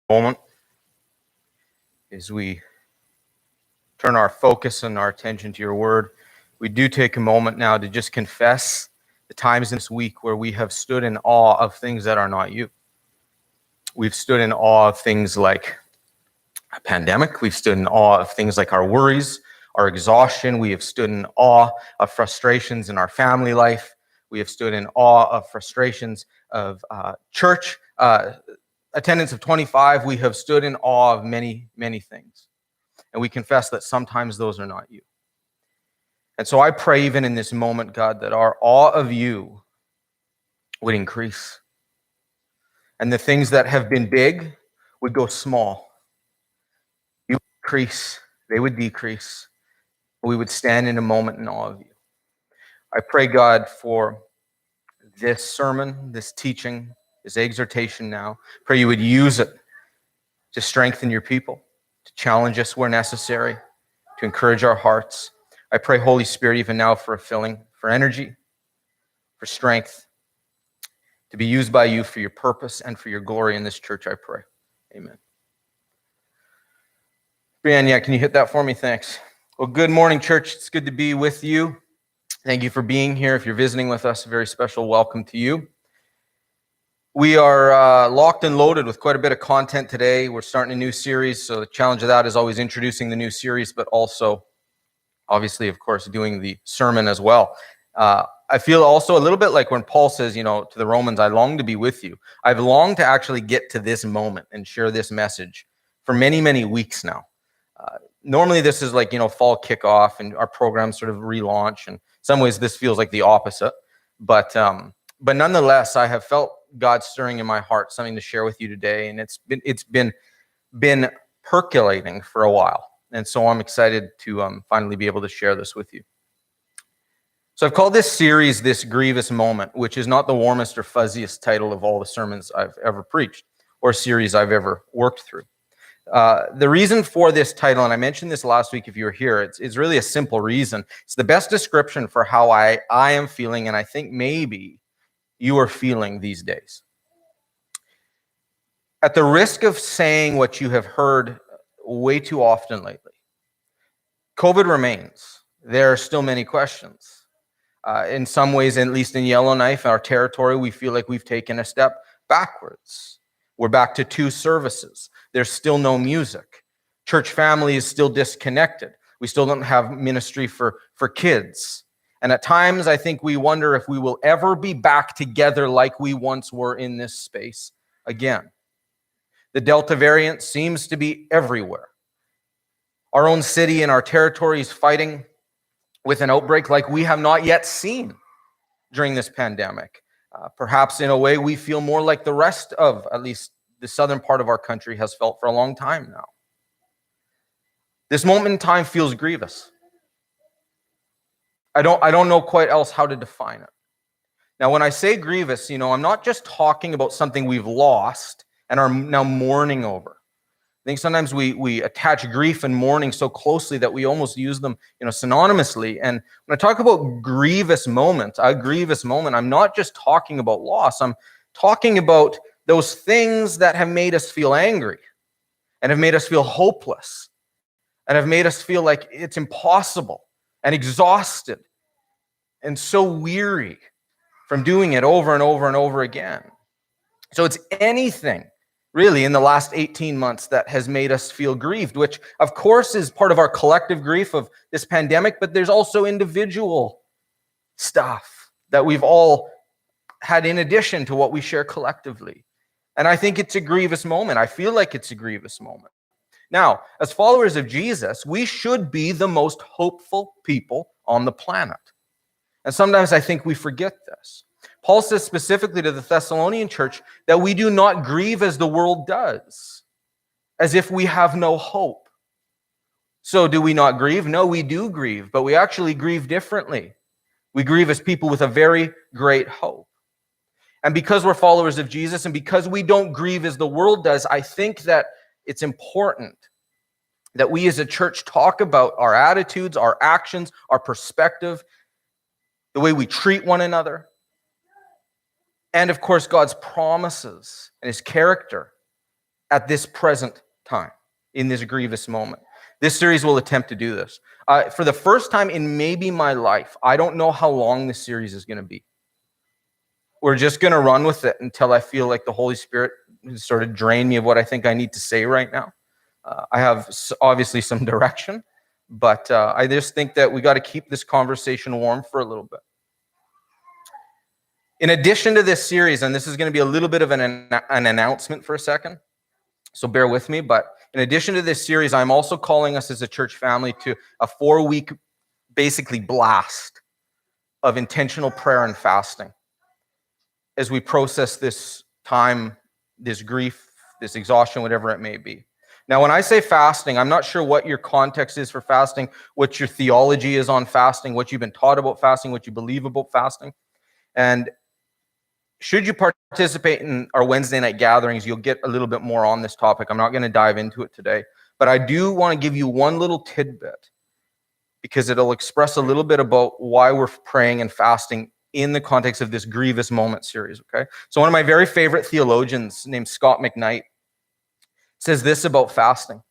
Moment as we turn our focus and our attention to your word, we do take a moment now to just confess the times in this week where we have stood in awe of things that are not you. We've stood in awe of things like a pandemic. We've stood in awe of things like our worries, our exhaustion. We have stood in awe of frustrations in our family life. We have stood in awe of frustrations of church attendance of 25. We have stood in awe of many, many things. And we confess that sometimes those are not you. And so I pray even in this moment, God, that our awe of you would increase. And the things that have been big would go small. You would increase, they would decrease. We would stand in a moment in awe of you. I pray, God, for this sermon, this teaching, this exhortation now. Pray you would use it to strengthen your people, to challenge us where necessary, to encourage our hearts. I pray, Holy Spirit, even now for a filling, for energy, for strength, to be used by you for your purpose and for your glory in this church, I pray. Amen. Brianne, yeah, can you hit that for me? Thanks. Well, good morning, church. It's good to be with you. Thank you for being here. If you're visiting with us, a very special welcome to you. We are locked and loaded with quite a bit of content today. We're starting a new series, so the challenge of that is always introducing the new series, but also, obviously, of course, doing the sermon as well. I feel also a little bit like when Paul says, to the Romans, I long to be with you. I've longed to actually get to this moment and share this message for many, many weeks now. Normally, this is like, fall kickoff and our programs sort of relaunch. And in some ways, this feels like the opposite. But nonetheless, I have felt God stirring in my heart something to share with you today. And it's been percolating for a while. And so I'm excited to finally be able to share this with you. So I've called this series, This Grievous Moment, which is not the warmest or fuzziest title of all the sermons I've ever preached or series I've ever worked through. The reason for this title, and I mentioned this last week if you were here, it's really a simple reason. It's the best description for how I am feeling, and I think maybe you are feeling these days. At the risk of saying what you have heard way too often lately, COVID remains. There are still many questions. In some ways, at least in Yellowknife, our territory, we feel like we've taken a step backwards. We're back to 2 services. There's still no music. Church family is still disconnected. We still don't have ministry for kids. And at times, I think we wonder if we will ever be back together like we once were in this space again. The Delta variant seems to be everywhere. Our own city and our territory is fighting with an outbreak like we have not yet seen during this pandemic. Perhaps in a way we feel more like the rest of, at least the southern part of our country has felt for a long time now. This moment in time feels grievous. I don't know quite else how to define it. Now, when I say grievous, I'm not just talking about something we've lost and are now mourning over. I think sometimes we attach grief and mourning so closely that we almost use them, synonymously. And when I talk about a grievous moment, I'm not just talking about loss. I'm talking about those things that have made us feel angry and have made us feel hopeless and have made us feel like it's impossible and exhausted and so weary from doing it over and over and over again. So it's anything really in the last 18 months that has made us feel grieved, which of course is part of our collective grief of this pandemic, but there's also individual stuff that we've all had in addition to what we share collectively. And I think it's a grievous moment. I feel like it's a grievous moment. Now, as followers of Jesus, we should be the most hopeful people on the planet. And sometimes I think we forget this. Paul says specifically to the Thessalonian church that we do not grieve as the world does, as if we have no hope. So do we not grieve? No, we do grieve, but we actually grieve differently. We grieve as people with a very great hope. And because we're followers of Jesus and because we don't grieve as the world does, I think that it's important that we as a church talk about our attitudes, our actions, our perspective, the way we treat one another, and of course, God's promises and his character at this present time, in this grievous moment. This series will attempt to do this. For the first time in maybe my life, I don't know how long this series is going to be. We're just going to run with it until I feel like the Holy Spirit has sort of drained me of what I think I need to say right now. I have obviously some direction, but I just think that we got to keep this conversation warm for a little bit. In addition to this series, and this is going to be a little bit of an announcement for a second, so bear with me, but in addition to this series, I'm also calling us as a church family to a 4-week, basically, blast of intentional prayer and fasting as we process this time, this grief, this exhaustion, whatever it may be. Now, when I say fasting, I'm not sure what your context is for fasting, what your theology is on fasting, what you've been taught about fasting, what you believe about fasting. And should you participate in our Wednesday night gatherings, you'll get a little bit more on this topic. I'm not going to dive into it today, but I do want to give you one little tidbit because it'll express a little bit about why we're praying and fasting in the context of this Grievous Moment series, okay? So one of my very favorite theologians named Scott McKnight says this about fasting.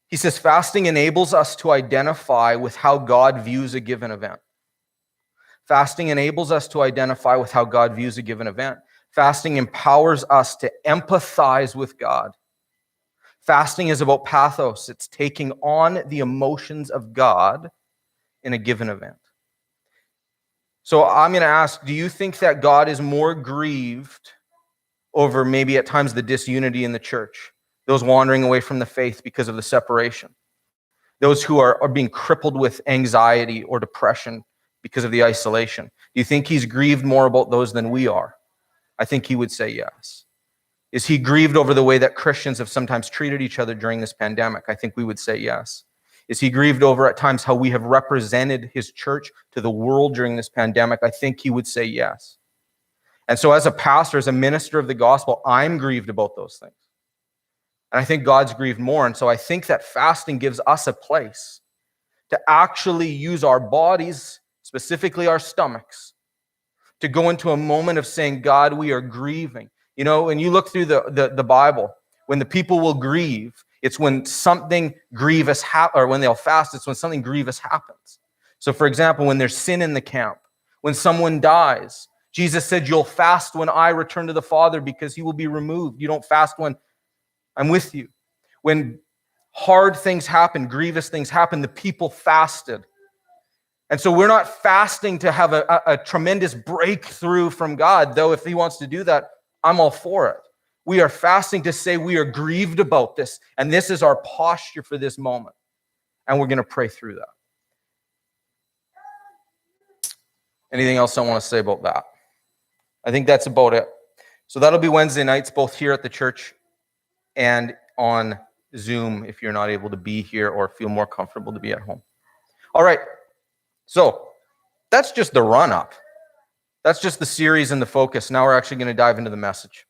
He says, fasting enables us to identify with how God views a given event. Fasting enables us to identify with how God views a given event. Fasting empowers us to empathize with God. Fasting is about pathos. It's taking on the emotions of God in a given event. So I'm going to ask, do you think that God is more grieved over maybe at times the disunity in the church, those wandering away from the faith because of the separation, those who are being crippled with anxiety or depression because of the isolation? Do you think he's grieved more about those than we are? I think he would say yes. Is he grieved over the way that Christians have sometimes treated each other during this pandemic? I think we would say yes. Is he grieved over at times how we have represented his church to the world during this pandemic? I think he would say yes. And so as a pastor, as a minister of the gospel, I'm grieved about those things. And I think God's grieved more. And so I think that fasting gives us a place to actually use our bodies, specifically our stomachs, to go into a moment of saying, God, we are grieving. You know, when you look through the Bible, when the people will grieve, it's when something grievous happens, or when they'll fast, it's when something grievous happens. So for example, when there's sin in the camp, when someone dies, Jesus said, you'll fast when I return to the Father because he will be removed. You don't fast when I'm with you. When hard things happen, grievous things happen, the people fasted. And so we're not fasting to have a tremendous breakthrough from God, though if he wants to do that, I'm all for it. We are fasting to say we are grieved about this, and this is our posture for this moment. And we're going to pray through that. Anything else I want to say about that? I think that's about it. So that'll be Wednesday nights, both here at the church and on Zoom if you're not able to be here or feel more comfortable to be at home. All right. So that's just the run-up. That's just the series and the focus. Now we're actually going to dive into the message.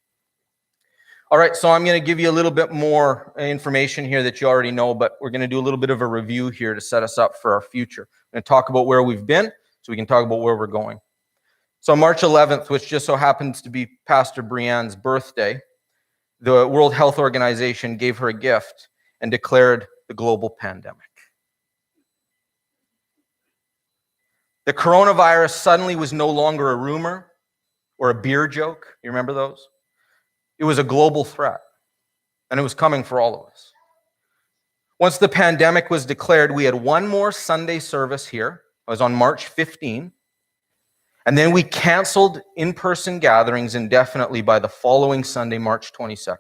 All right, so I'm going to give you a little bit more information here that you already know, but we're going to do a little bit of a review here to set us up for our future. I'm going to talk about where we've been so we can talk about where we're going. So March 11th, which just so happens to be Pastor Brianne's birthday, the World Health Organization gave her a gift and declared the global pandemic. The coronavirus suddenly was no longer a rumor or a beer joke. You remember those? It was a global threat, and it was coming for all of us. Once the pandemic was declared, we had one more Sunday service here. It was on March 15, and then we canceled in-person gatherings indefinitely by the following Sunday, March 22nd.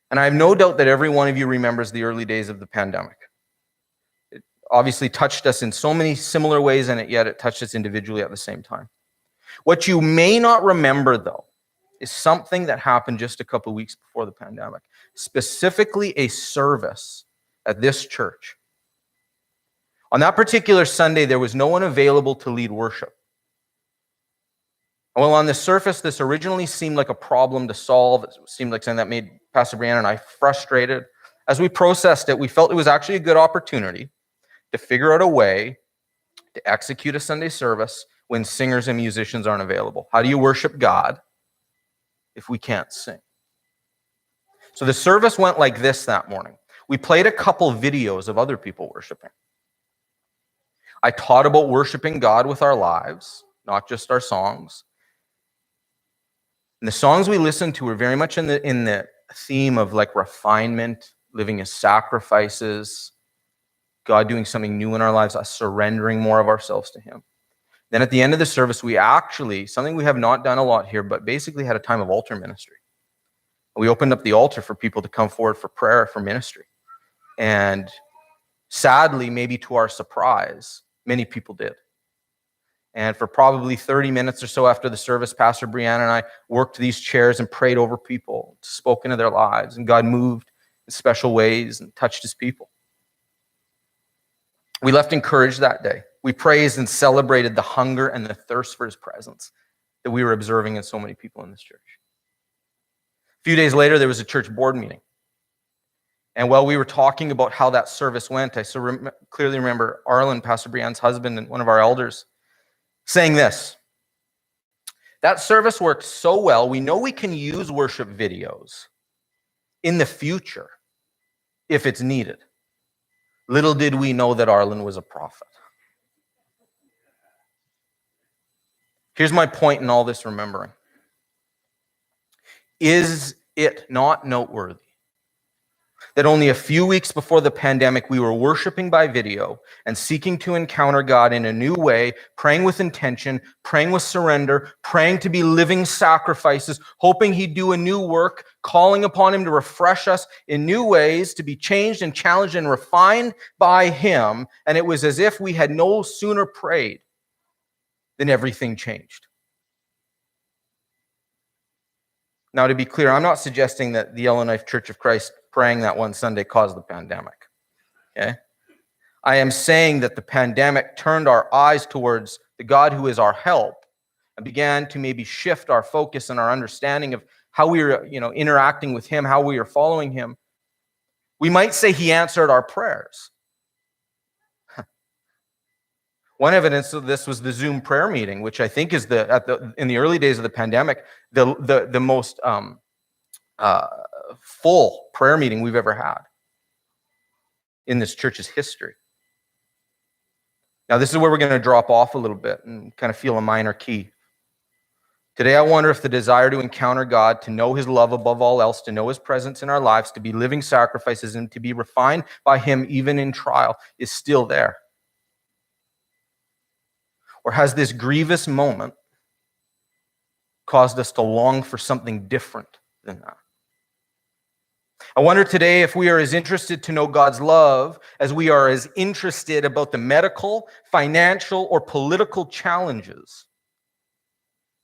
And I have no doubt that every one of you remembers the early days of the pandemic. It obviously touched us in so many similar ways, and yet it touched us individually at the same time. What you may not remember, though, is something that happened just a couple of weeks before the pandemic, specifically a service at this church. On that particular Sunday, there was no one available to lead worship. Well, on the surface, this originally seemed like a problem to solve. It seemed like something that made Pastor Brianna and I frustrated. As we processed it, we felt it was actually a good opportunity to figure out a way to execute a Sunday service when singers and musicians aren't available. How do you worship God if we can't sing? So the service went like this that morning. We played a couple videos of other people worshiping. I taught about worshiping God with our lives, not just our songs. And the songs we listened to were very much in the theme of like refinement, living as sacrifices, God doing something new in our lives, us surrendering more of ourselves to him. Then at the end of the service, we actually, something we have not done a lot here, but basically had a time of altar ministry. We opened up the altar for people to come forward for prayer, for ministry. And sadly, maybe to our surprise, many people did. And for probably 30 minutes or so after the service, Pastor Brianna and I worked these chairs and prayed over people, spoke into their lives, and God moved in special ways and touched his people. We left encouraged that day. We praised and celebrated the hunger and the thirst for his presence that we were observing in so many people in this church. A few days later, there was a church board meeting. And while we were talking about how that service went, I clearly remember Arlen, Pastor Brianne's husband, and one of our elders saying this: that service worked so well, we know we can use worship videos in the future if it's needed. Little did we know that Arlen was a prophet. Here's my point in all this remembering. Is it not noteworthy that only a few weeks before the pandemic, we were worshiping by video and seeking to encounter God in a new way, praying with intention, praying with surrender, praying to be living sacrifices, hoping he'd do a new work, calling upon him to refresh us in new ways, to be changed and challenged and refined by him. And it was as if we had no sooner prayed than everything changed. Now, to be clear, I'm not suggesting that the Yellowknife Church of Christ praying that one Sunday caused the pandemic. Okay? I am saying that the pandemic turned our eyes towards the God who is our help and began to maybe shift our focus and our understanding of how we were, interacting with him, how we are following him. We might say he answered our prayers. One evidence of this was the Zoom prayer meeting, which I think is in the early days of the pandemic, the most full prayer meeting we've ever had in this church's history. Now, this is where we're going to drop off a little bit and kind of feel a minor key. Today, I wonder if the desire to encounter God, to know his love above all else, to know his presence in our lives, to be living sacrifices, and to be refined by him even in trial is still there. Or has this grievous moment caused us to long for something different than that? I wonder today if we are as interested to know God's love as we are as interested about the medical, financial, or political challenges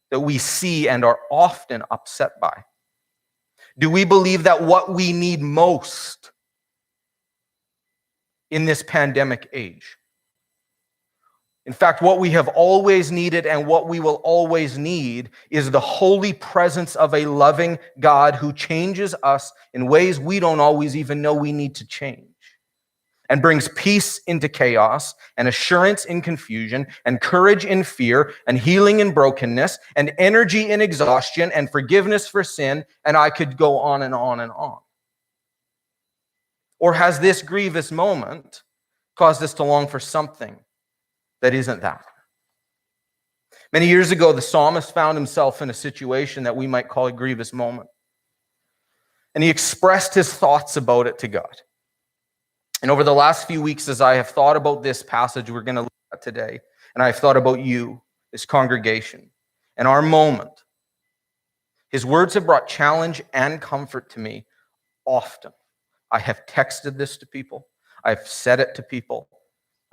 that we see and are often upset by. Do we believe that what we need most in this pandemic age, in fact, what we have always needed and what we will always need, is the holy presence of a loving God who changes us in ways we don't always even know we need to change, and brings peace into chaos, and assurance in confusion, and courage in fear, and healing in brokenness, and energy in exhaustion, and forgiveness for sin, and I could go on and on and on. Or has this grievous moment caused us to long for something that isn't that? Many years ago, the psalmist found himself in a situation that we might call a grievous moment. And he expressed his thoughts about it to God. And over the last few weeks, as I have thought about this passage we're going to look at today, and I've thought about you, this congregation, and our moment, his words have brought challenge and comfort to me often. I have texted this to people. I've said it to people.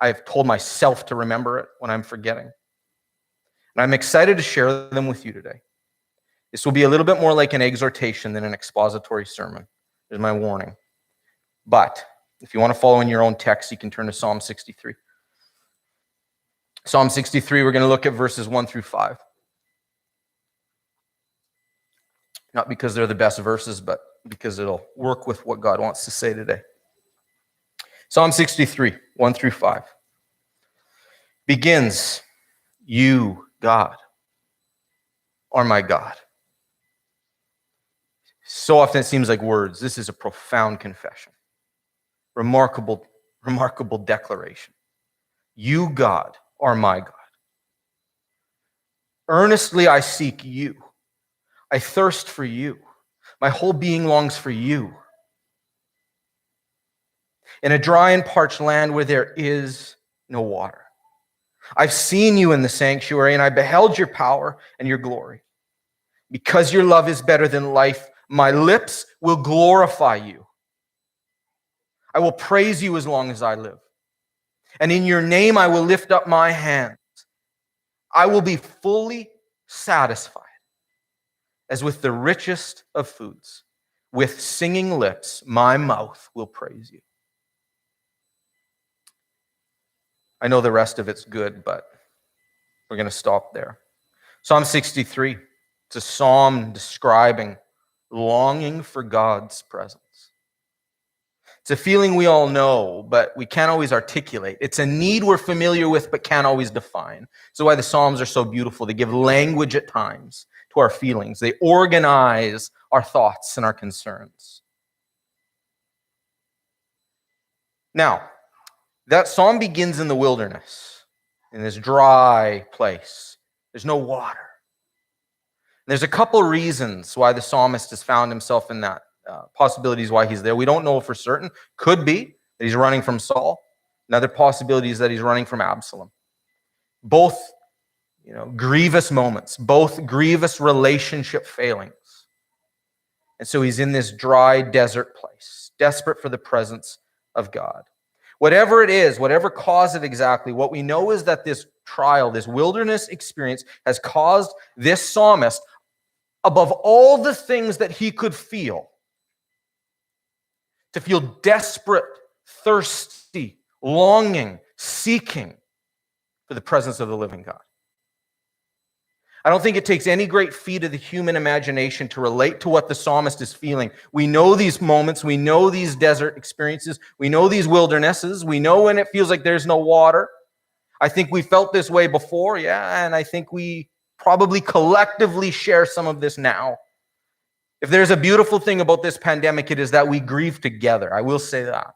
I've told myself to remember it when I'm forgetting. And I'm excited to share them with you today. This will be a little bit more like an exhortation than an expository sermon. There's my warning. But if you want to follow in your own text, you can turn to Psalm 63. Psalm 63, we're going to look at verses 1 through 5. Not because they're the best verses, but because it'll work with what God wants to say today. Psalm 63, 1 through 5. Begins, "You, God, are my God." So often it seems like words. This is a profound confession. Remarkable, remarkable declaration. You, God, are my God. Earnestly I seek you. I thirst for you. My whole being longs for you. In a dry and parched land where there is no water. I've seen you in the sanctuary, and I beheld your power and your glory. Because your love is better than life, my lips will glorify you. I will praise you as long as I live. And in your name I will lift up my hands. I will be fully satisfied, as with the richest of foods. With singing lips, my mouth will praise you. I know the rest of it's good, but we're going to stop there. Psalm 63. It's a psalm describing longing for God's presence. It's a feeling we all know, but we can't always articulate. It's a need we're familiar with, but can't always define. So why the Psalms are so beautiful. They give language at times to our feelings. They organize our thoughts and our concerns. Now, that psalm begins in the wilderness, in this dry place. There's no water. There's a couple reasons why the psalmist has found himself in that. Possibilities why he's there. We don't know for certain. Could be that he's running from Saul. Another possibility is that he's running from Absalom. Both, grievous moments. Both grievous relationship failings. And so he's in this dry desert place, desperate for the presence of God. Whatever it is, whatever caused it exactly, what we know is that this trial, this wilderness experience has caused this psalmist, above all the things that he could feel, to feel desperate, thirsty, longing, seeking for the presence of the living God. I don't think it takes any great feat of the human imagination to relate to what the psalmist is feeling. We know these moments. We know these desert experiences. We know these wildernesses. We know when it feels like there's no water. I think we felt this way before, yeah, and I think we probably collectively share some of this now. If there's a beautiful thing about this pandemic, it is that we grieve together. I will say that.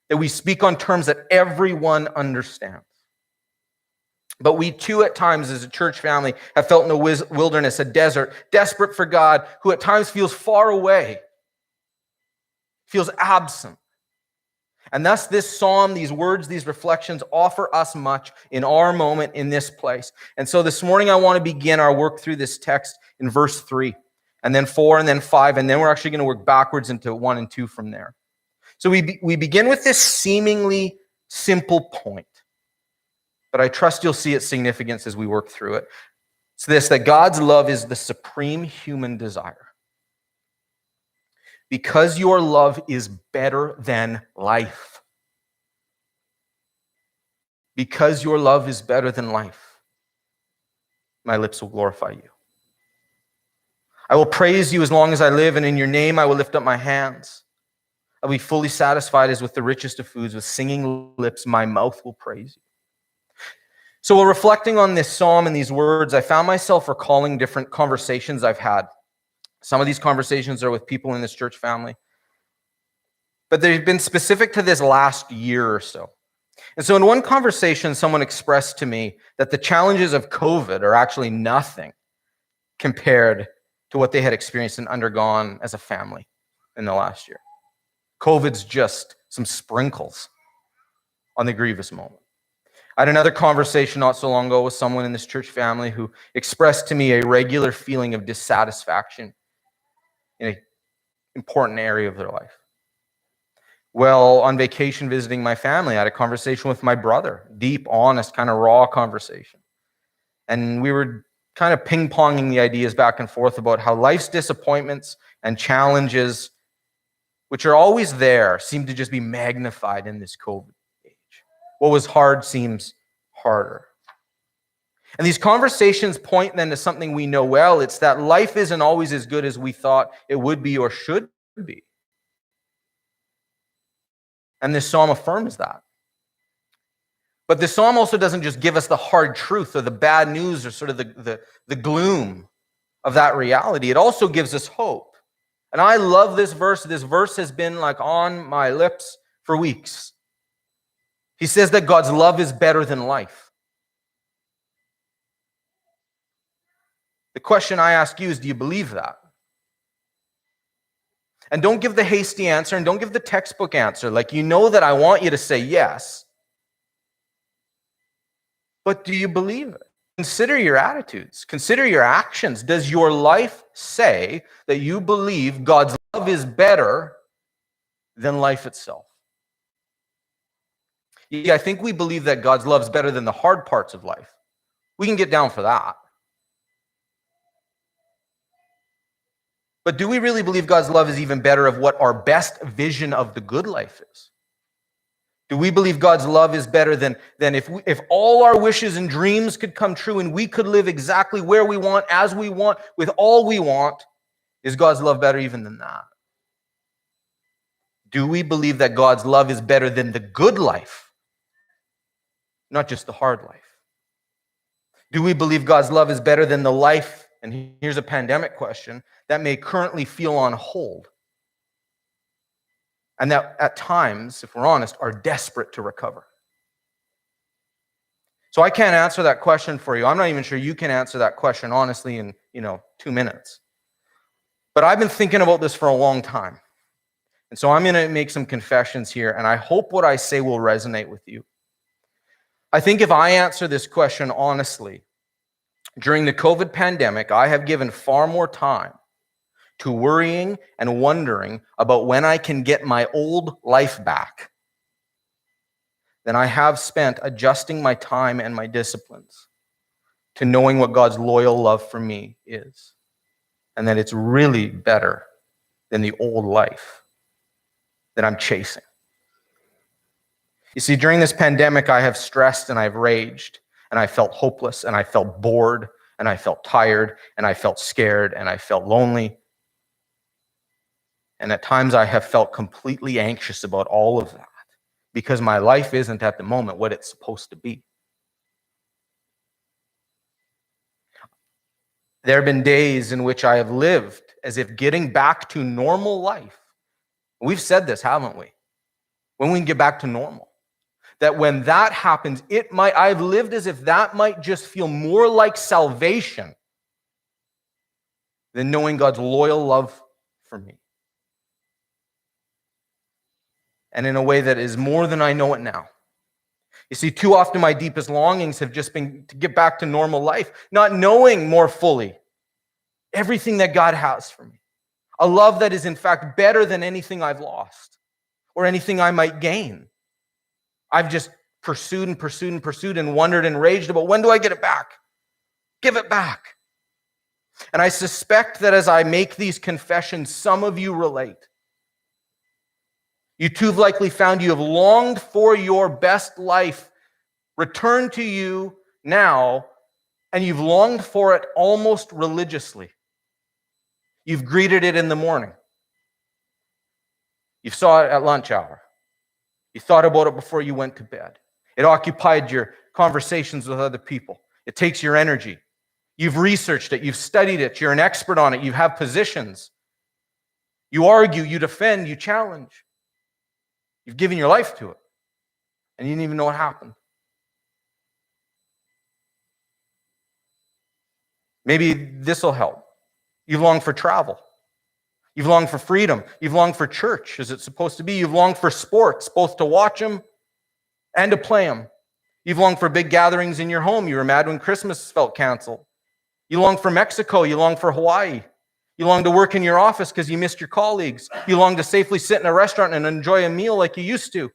That we speak on terms that everyone understands. But we too, at times, as a church family, have felt in a wilderness, a desert, desperate for God, who at times feels far away, feels absent. And thus this psalm, these words, these reflections offer us much in our moment in this place. And so this morning I want to begin our work through this text in verse 3. And then 4, and then 5, and then we're actually going to work backwards into 1 and 2 from there. So we begin with this seemingly simple point, but I trust you'll see its significance as we work through it. It's this, that God's love is the supreme human desire. Because your love is better than life. Because your love is better than life, my lips will glorify you. I will praise you as long as I live, and in your name I will lift up my hands. I'll be fully satisfied as with the richest of foods. With singing lips, my mouth will praise you. So while reflecting on this psalm and these words, I found myself recalling different conversations I've had. Some of these conversations are with people in this church family. But they've been specific to this last year or so. And so in one conversation, someone expressed to me that the challenges of COVID are actually nothing compared to what they had experienced and undergone as a family in the last year. COVID's just some sprinkles on the grievous moment. I had another conversation not so long ago with someone in this church family who expressed to me a regular feeling of dissatisfaction in an important area of their life. Well, on vacation visiting my family, I had a conversation with my brother, deep, honest, kind of raw conversation. And we were kind of ping-ponging the ideas back and forth about how life's disappointments and challenges, which are always there, seem to just be magnified in this COVID age. What was hard seems harder. And these conversations point then to something we know well. It's that life isn't always as good as we thought it would be or should be. And this psalm affirms that. But the psalm also doesn't just give us the hard truth or the bad news or sort of the gloom of that reality. It also gives us hope. And I love this verse. This verse has been like on my lips for weeks. He says that God's love is better than life. The question I ask you is, do you believe that? And don't give the hasty answer and don't give the textbook answer. Like, you know that I want you to say yes. But do you believe it? Consider your attitudes. Consider your actions. Does your life say that you believe God's love is better than life itself? Yeah, I think we believe that God's love is better than the hard parts of life. We can get down for that. But do we really believe God's love is even better of what our best vision of the good life is? Do we believe God's love is better than if all our wishes and dreams could come true and we could live exactly where we want, as we want, with all we want? Is God's love better even than that? Do we believe that God's love is better than the good life, not just the hard life? Do we believe God's love is better than the life, and here's a pandemic question, that may currently feel on hold? And that at times, if we're honest, are desperate to recover. So I can't answer that question for you. I'm not even sure you can answer that question honestly in 2 minutes. But I've been thinking about this for a long time. And so I'm going to make some confessions here, and I hope what I say will resonate with you. I think if I answer this question honestly, during the COVID pandemic, I have given far more time to worrying and wondering about when I can get my old life back than I have spent adjusting my time and my disciplines to knowing what God's loyal love for me is, and that it's really better than the old life that I'm chasing. You see, during this pandemic, I have stressed and I've raged, and I felt hopeless, and I felt bored, and I felt tired, and I felt scared, and I felt lonely. And at times I have felt completely anxious about all of that because my life isn't at the moment what it's supposed to be. There have been days in which I have lived as if getting back to normal life. We've said this, haven't we? When we can get back to normal. That when that happens, I've lived as if that might just feel more like salvation than knowing God's loyal love for me. And in a way that is more than I know it now. You see, too often my deepest longings have just been to get back to normal life, not knowing more fully everything that God has for me. A love that is in fact better than anything I've lost or anything I might gain. I've just pursued and pursued and pursued and wondered and raged about, when do I get it back? Give it back. And I suspect that as I make these confessions, some of you relate. You too have likely found you have longed for your best life returned to you now, and you've longed for it almost religiously. You've greeted it in the morning. You saw it at lunch hour. You thought about it before you went to bed. It occupied your conversations with other people. It takes your energy. You've researched it. You've studied it. You're an expert on it. You have positions. You argue. You defend. You challenge. You've given your life to it. And you didn't even know what happened. Maybe this will help. You've longed for travel. You've longed for freedom. You've longed for church as it's supposed to be. You've longed for sports, both to watch them and to play them. You've longed for big gatherings in your home. You were mad when Christmas felt canceled. You longed for Mexico. You longed for Hawaii. You longed to work in your office because you missed your colleagues. You longed to safely sit in a restaurant and enjoy a meal like you used to.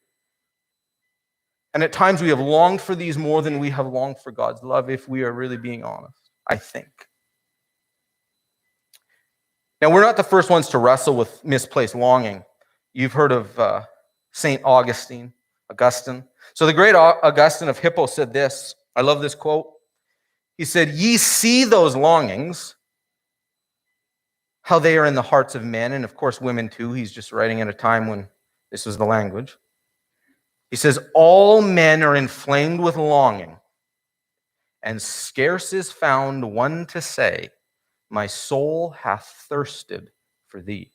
And at times we have longed for these more than we have longed for God's love, if we are really being honest, I think. Now, we're not the first ones to wrestle with misplaced longing. You've heard of St. Augustine. So the great Augustine of Hippo said this. I love this quote. He said, "Ye see those longings, how they are in the hearts of men," and of course women too. He's just writing at a time when this was the language. He says, "All men are inflamed with longing, and scarce is found one to say, my soul hath thirsted for thee."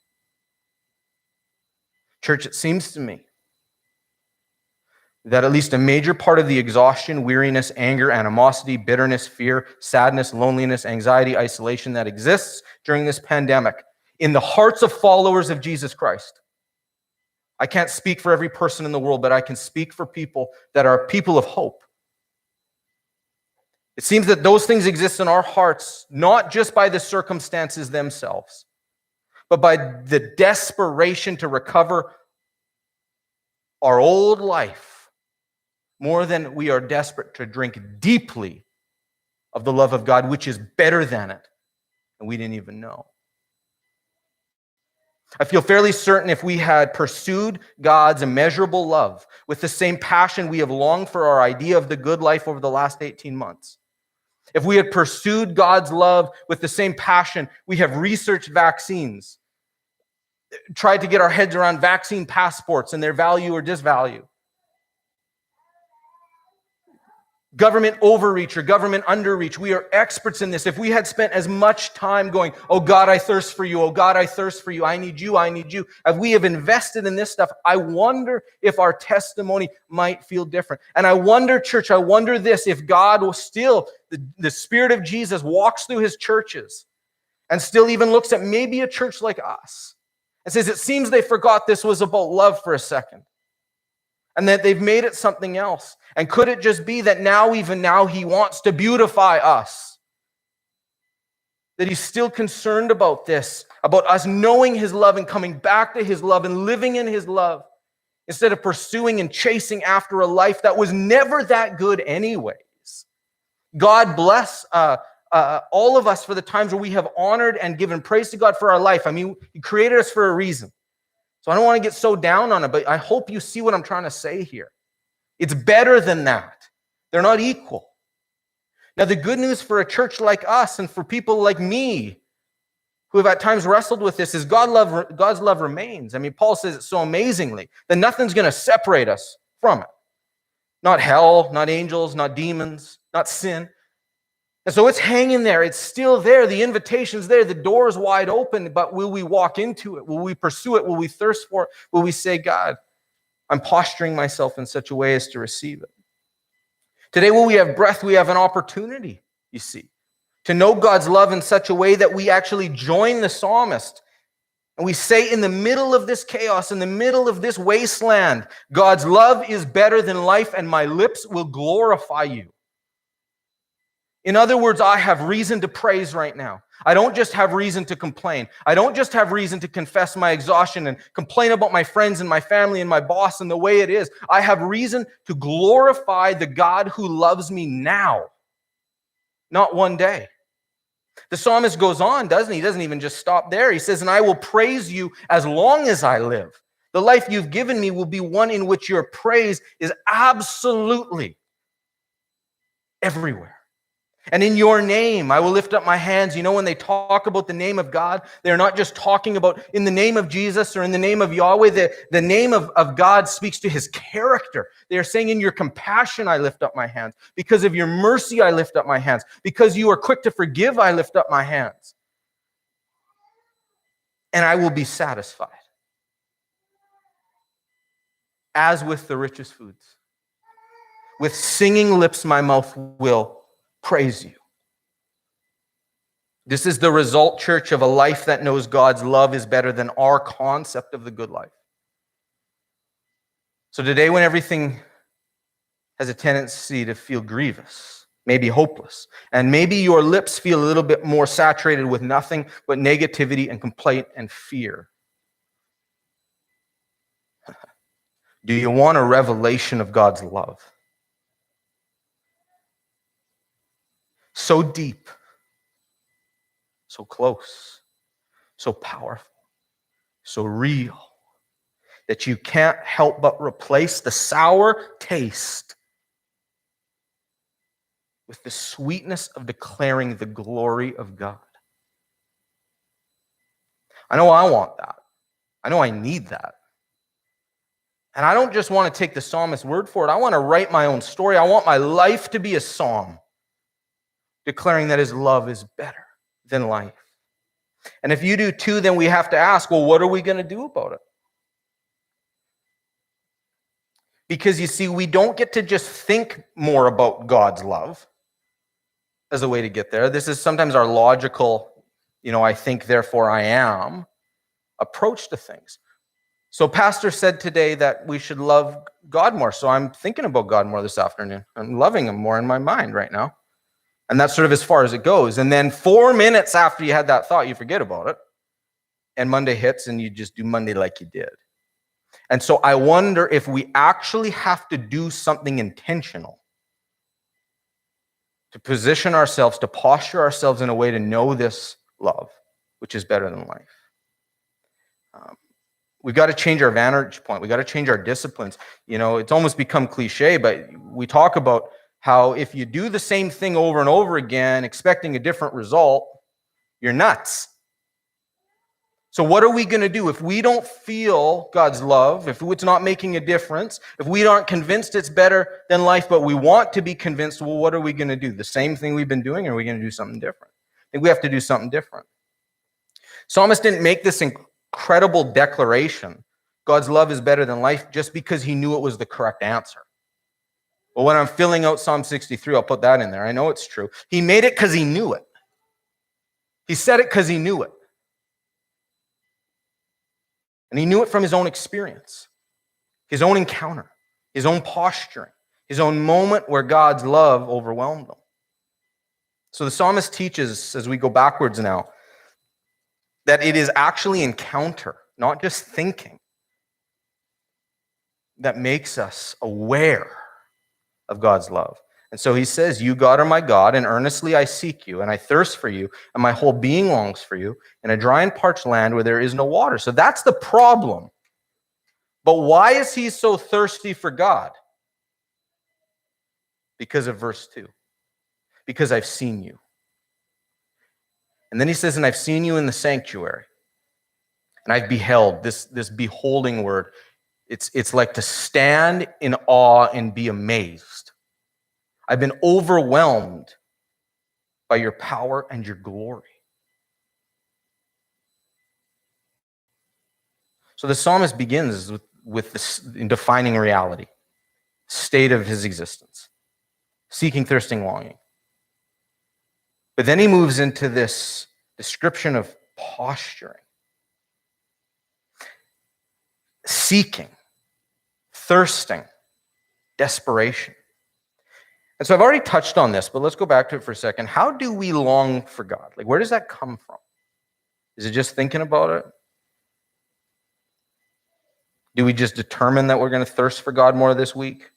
Church, it seems to me that at least a major part of the exhaustion, weariness, anger, animosity, bitterness, fear, sadness, loneliness, anxiety, isolation that exists during this pandemic in the hearts of followers of Jesus Christ. I can't speak for every person in the world, but I can speak for people that are people of hope. It seems that those things exist in our hearts, not just by the circumstances themselves, but by the desperation to recover our old life more than we are desperate to drink deeply of the love of God, which is better than it, and we didn't even know. I feel fairly certain if we had pursued God's immeasurable love with the same passion we have longed for our idea of the good life over the last 18 months, if we had pursued God's love with the same passion we have researched vaccines, tried to get our heads around vaccine passports and their value or disvalue, government overreach or government underreach, we are experts in this. If we had spent as much time going, oh God, I thirst for you, oh God, I thirst for you, I need you, as we have invested in this stuff, I wonder if our testimony might feel different. And I wonder, church, I wonder this, if God will still, the Spirit of Jesus walks through his churches and still even looks at maybe a church like us and says, it seems they forgot this was about love for a second. And that they've made it something else. And could it just be that even now, he wants to beautify us? That he's still concerned about this, about us knowing his love and coming back to his love and living in his love, instead of pursuing and chasing after a life that was never that good anyways. God bless all of us for the times where we have honored and given praise to God for our life. I mean, he created us for a reason. So I don't want to get so down on it, but I hope you see what I'm trying to say here. It's better than that. They're not equal. Now, the good news for a church like us and for people like me who have at times wrestled with this is God's love remains. I mean, Paul says it so amazingly that nothing's going to separate us from it. Not hell, not angels, not demons, not sin. And so it's hanging there. It's still there. The invitation's there. The door is wide open. But will we walk into it? Will we pursue it? Will we thirst for it? Will we say, God, I'm posturing myself in such a way as to receive it? Today, while we have breath, we have an opportunity, you see, to know God's love in such a way that we actually join the psalmist. And we say in the middle of this chaos, in the middle of this wasteland, God's love is better than life, and my lips will glorify you. In other words, I have reason to praise right now. I don't just have reason to complain. I don't just have reason to confess my exhaustion and complain about my friends and my family and my boss and the way it is. I have reason to glorify the God who loves me now, not one day. The psalmist goes on, doesn't he? He doesn't even just stop there. He says, and I will praise you as long as I live. The life you've given me will be one in which your praise is absolutely everywhere. And in your name, I will lift up my hands. You know, when they talk about the name of God, they're not just talking about in the name of Jesus or in the name of Yahweh. The name of God speaks to his character. They are saying, in your compassion, I lift up my hands. Because of your mercy, I lift up my hands. Because you are quick to forgive, I lift up my hands. And I will be satisfied. As with the richest foods. With singing lips, my mouth will praise you. This is the result, church, of a life that knows God's love is better than our concept of the good life. So today, when everything has a tendency to feel grievous, maybe hopeless, and maybe your lips feel a little bit more saturated with nothing but negativity and complaint and fear, do you want a revelation of God's love? So deep, so close, so powerful, so real, that you can't help but replace the sour taste with the sweetness of declaring the glory of God. I know I want that. I know I need that. And I don't just want to take the psalmist's word for it. I want to write my own story. I want my life to be a psalm declaring that his love is better than life. And if you do too, then we have to ask, well, what are we going to do about it? Because you see, we don't get to just think more about God's love as a way to get there. This is sometimes our logical, I think, therefore I am approach to things. So Pastor said today that we should love God more. So I'm thinking about God more this afternoon. I'm loving him more in my mind right now. And that's sort of as far as it goes. And then 4 minutes after you had that thought, you forget about it. And Monday hits and you just do Monday like you did. And so I wonder if we actually have to do something intentional to position ourselves, to posture ourselves in a way to know this love, which is better than life. We've got to change our vantage point. We've got to change our disciplines. It's almost become cliche, but we talk about how if you do the same thing over and over again, expecting a different result, you're nuts. So what are we going to do if we don't feel God's love, if it's not making a difference, if we aren't convinced it's better than life, but we want to be convinced, well, what are we going to do? The same thing we've been doing, or are we going to do something different? I think we have to do something different. Psalmist didn't make this incredible declaration, God's love is better than life, just because he knew it was the correct answer. Well, when I'm filling out Psalm 63, I'll put that in there. I know it's true. He made it because he knew it. He said it because he knew it. And he knew it from his own experience, his own encounter, his own posturing, his own moment where God's love overwhelmed him. So the psalmist teaches, as we go backwards now, that it is actually encounter, not just thinking, that makes us aware of God's love. And so he says, you, God, are my God, and earnestly I seek you, and I thirst for you, and my whole being longs for you, in a dry and parched land where there is no water. So that's the problem. But why is he so thirsty for God? Because of verse 2. Because I've seen you. And then he says, and I've seen you in the sanctuary. And I've beheld, this beholding word, it's like to stand in awe and be amazed. I've been overwhelmed by your power and your glory. So the psalmist begins with this in defining reality, state of his existence, seeking, thirsting, longing. But then he moves into this description of posturing, seeking, thirsting, desperation. And so I've already touched on this, but let's go back to it for a second. How do we long for God? Like, where does that come from? Is it just thinking about it? Do we just determine that we're going to thirst for God more this week?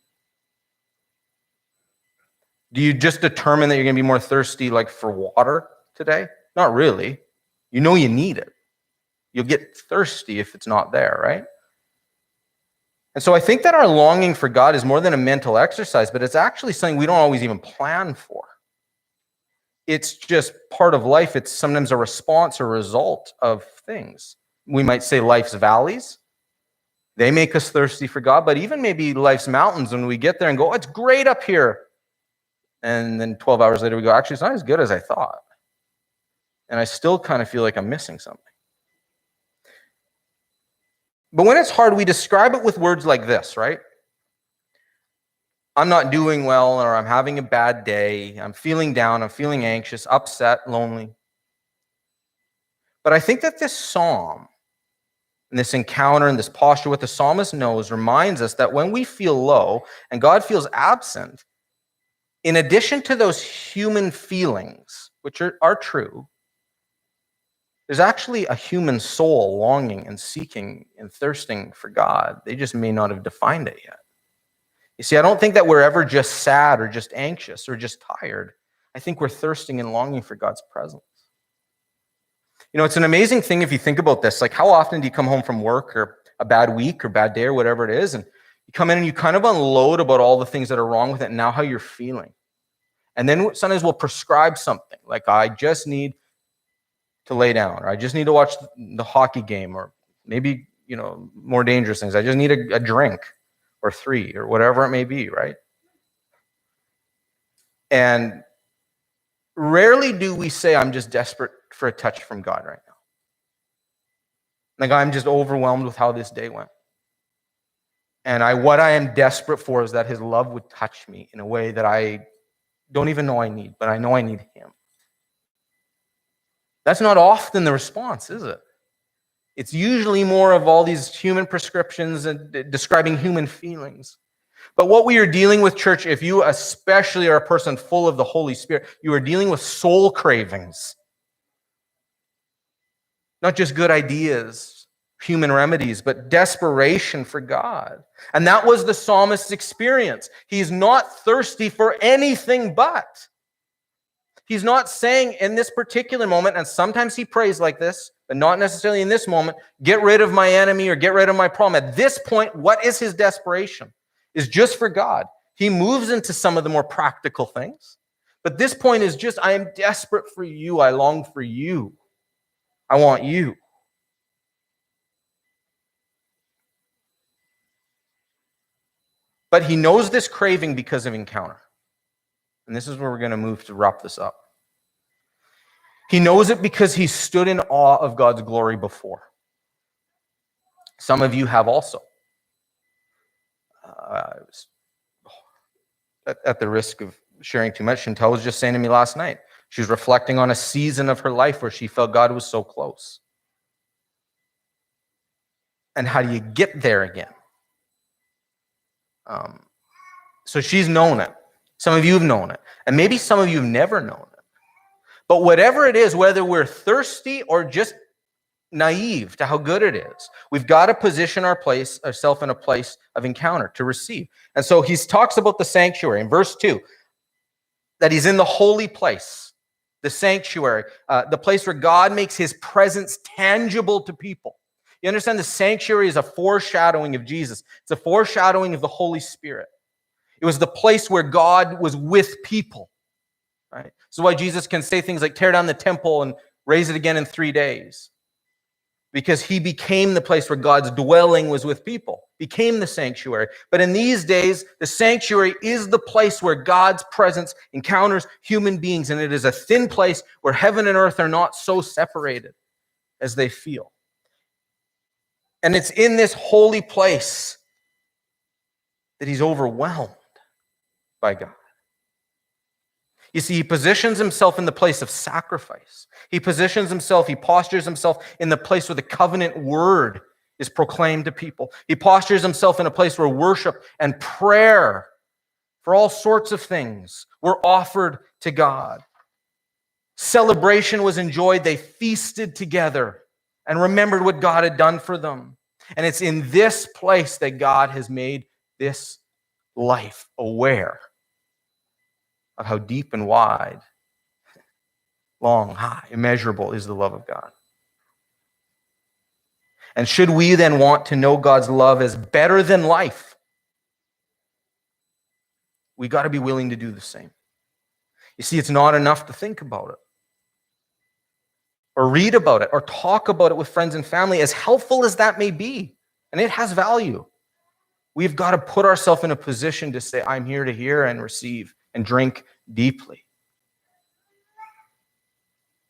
Do you just determine that you're going to be more thirsty, like for water today? Not really. You know you need it. You'll get thirsty if it's not there, right? And so I think that our longing for God is more than a mental exercise, but it's actually something we don't always even plan for. It's just part of life. It's sometimes a response or result of things. We might say life's valleys. They make us thirsty for God, but even maybe life's mountains, when we get there and go, oh, it's great up here. And then 12 hours later we go, actually, it's not as good as I thought. And I still kind of feel like I'm missing something. But when it's hard, we describe it with words like this, right? I'm not doing well, or I'm having a bad day. I'm feeling down. I'm feeling anxious, upset, lonely. But I think that this psalm and this encounter and this posture, what the psalmist knows, reminds us that when we feel low and God feels absent, in addition to those human feelings, which are true, there's actually a human soul longing and seeking and thirsting for God. They just may not have defined it yet. You see, I don't think that we're ever just sad or just anxious or just tired. I think we're thirsting and longing for God's presence. It's an amazing thing if you think about this. Like, how often do you come home from work or a bad week or bad day or whatever it is, and you come in and you kind of unload about all the things that are wrong with it and now how you're feeling. And then sometimes we'll prescribe something, like I just need to lay down, or I just need to watch the hockey game, or maybe, more dangerous things. I just need a drink or 3 or whatever it may be, right? And rarely do we say, I'm just desperate for a touch from God right now. Like, I'm just overwhelmed with how this day went. And what I am desperate for is that his love would touch me in a way that I don't even know I need, but I know I need him. That's not often the response, is it? It's usually more of all these human prescriptions and describing human feelings. But what we are dealing with, church, if you especially are a person full of the Holy Spirit, you are dealing with soul cravings. Not just good ideas, human remedies, but desperation for God. And that was the psalmist's experience. He's not thirsty for anything but. He's not saying in this particular moment, and sometimes he prays like this, but not necessarily in this moment, get rid of my enemy or get rid of my problem. At this point, what is his desperation? Is just for God. He moves into some of the more practical things. But this point is just, I am desperate for you. I long for you. I want you. But he knows this craving because of encounter. And this is where we're going to move to wrap this up. He knows it because he stood in awe of God's glory before. Some of you have also. At the risk of sharing too much, Chantel was just saying to me last night, she was reflecting on a season of her life where she felt God was so close. And how do you get there again? So she's known it. Some of you have known it. And maybe some of you have never known it. But whatever it is, whether we're thirsty or just naive to how good it is, we've got to position ourselves in a place of encounter to receive. And so he talks about the sanctuary in verse 2, that he's in the holy place, the sanctuary, the place where God makes his presence tangible to people. You understand the sanctuary is a foreshadowing of Jesus. It's a foreshadowing of the Holy Spirit. It was the place where God was with people. Right? So why Jesus can say things like tear down the temple and raise it again in 3 days. Because he became the place where God's dwelling was with people, became the sanctuary. But in these days, the sanctuary is the place where God's presence encounters human beings, and it is a thin place where heaven and earth are not so separated as they feel. And it's in this holy place that he's overwhelmed by God. You see, he positions himself in the place of sacrifice. He postures himself in the place where the covenant word is proclaimed to people. He postures himself in a place where worship and prayer for all sorts of things were offered to God. Celebration was enjoyed. They feasted together and remembered what God had done for them. And it's in this place that God has made this life aware of how deep and wide, long, high, immeasurable is the love of God. And should we then want to know God's love as better than life, we got to be willing to do the same. You see, it's not enough to think about it or read about it or talk about it with friends and family, as helpful as that may be, and it has value. We've got to put ourselves in a position to say, I'm here to hear and receive and drink deeply.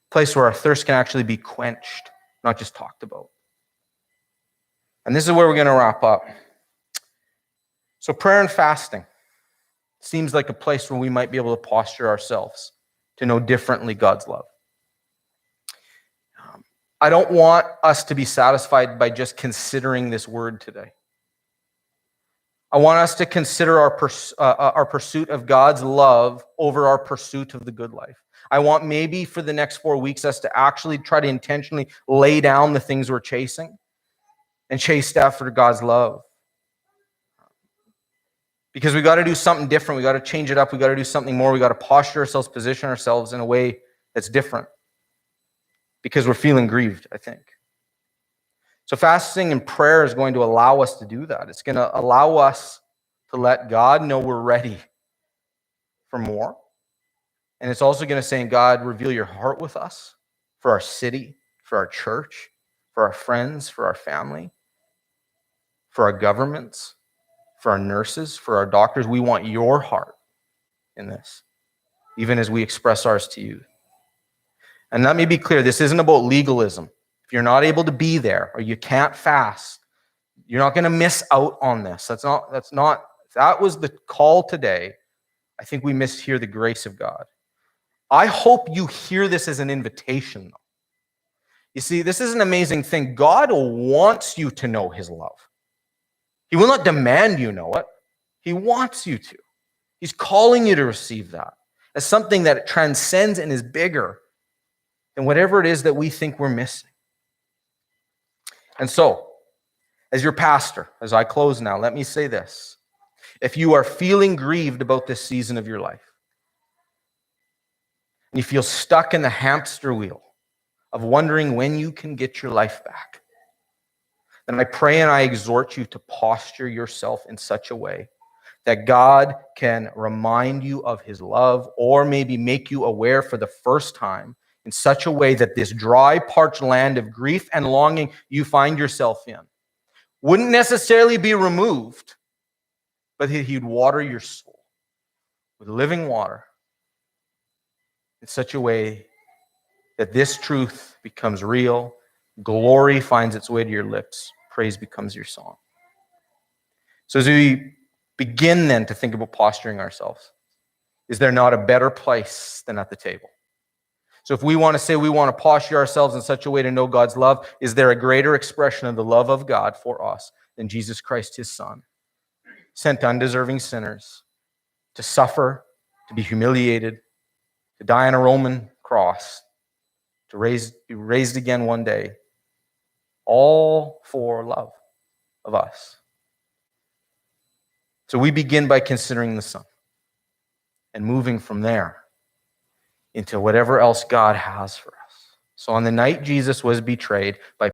A place where our thirst can actually be quenched, not just talked about. And this is where we're going to wrap up. So prayer and fasting seems like a place where we might be able to posture ourselves to know differently God's love. I don't want us to be satisfied by just considering this word today. I want us to consider our pursuit of God's love over our pursuit of the good life. I want maybe for the next 4 weeks us to actually try to intentionally lay down the things we're chasing and chase after God's love. Because we got to do something different. We got to change it up. We got to do something more. We got to posture ourselves, position ourselves in a way that's different. Because we're feeling grieved, I think. So fasting and prayer is going to allow us to do that. It's going to allow us to let God know we're ready for more. And it's also going to say, God, reveal your heart with us for our city, for our church, for our friends, for our family, for our governments, for our nurses, for our doctors. We want your heart in this, even as we express ours to you. And let me be clear, this isn't about legalism. If you're not able to be there or you can't fast, You're not going to miss out on this. That was the call today. I think we mishear the grace of God. I hope you hear this as an invitation, though. You see, this is an amazing thing. God wants you to know his love. He will not demand you know it. He wants you to. He's calling you to receive that as something that transcends and is bigger than whatever it is that we think we're missing. And so, as your pastor, as I close now, let me say this. If you are feeling grieved about this season of your life, and you feel stuck in the hamster wheel of wondering when you can get your life back, then I pray and I exhort you to posture yourself in such a way that God can remind you of his love, or maybe make you aware for the first time in such a way that this dry, parched land of grief and longing you find yourself in wouldn't necessarily be removed, but he'd water your soul with living water in such a way that this truth becomes real, glory finds its way to your lips, praise becomes your song. So as we begin then to think about posturing ourselves, is there not a better place than at the table? So if we want to say we want to posture ourselves in such a way to know God's love, is there a greater expression of the love of God for us than Jesus Christ, his Son, sent to undeserving sinners to suffer, to be humiliated, to die on a Roman cross, to be raised again one day, all for love of us? So we begin by considering the Son and moving from there into whatever else God has for us. So on the night Jesus was betrayed by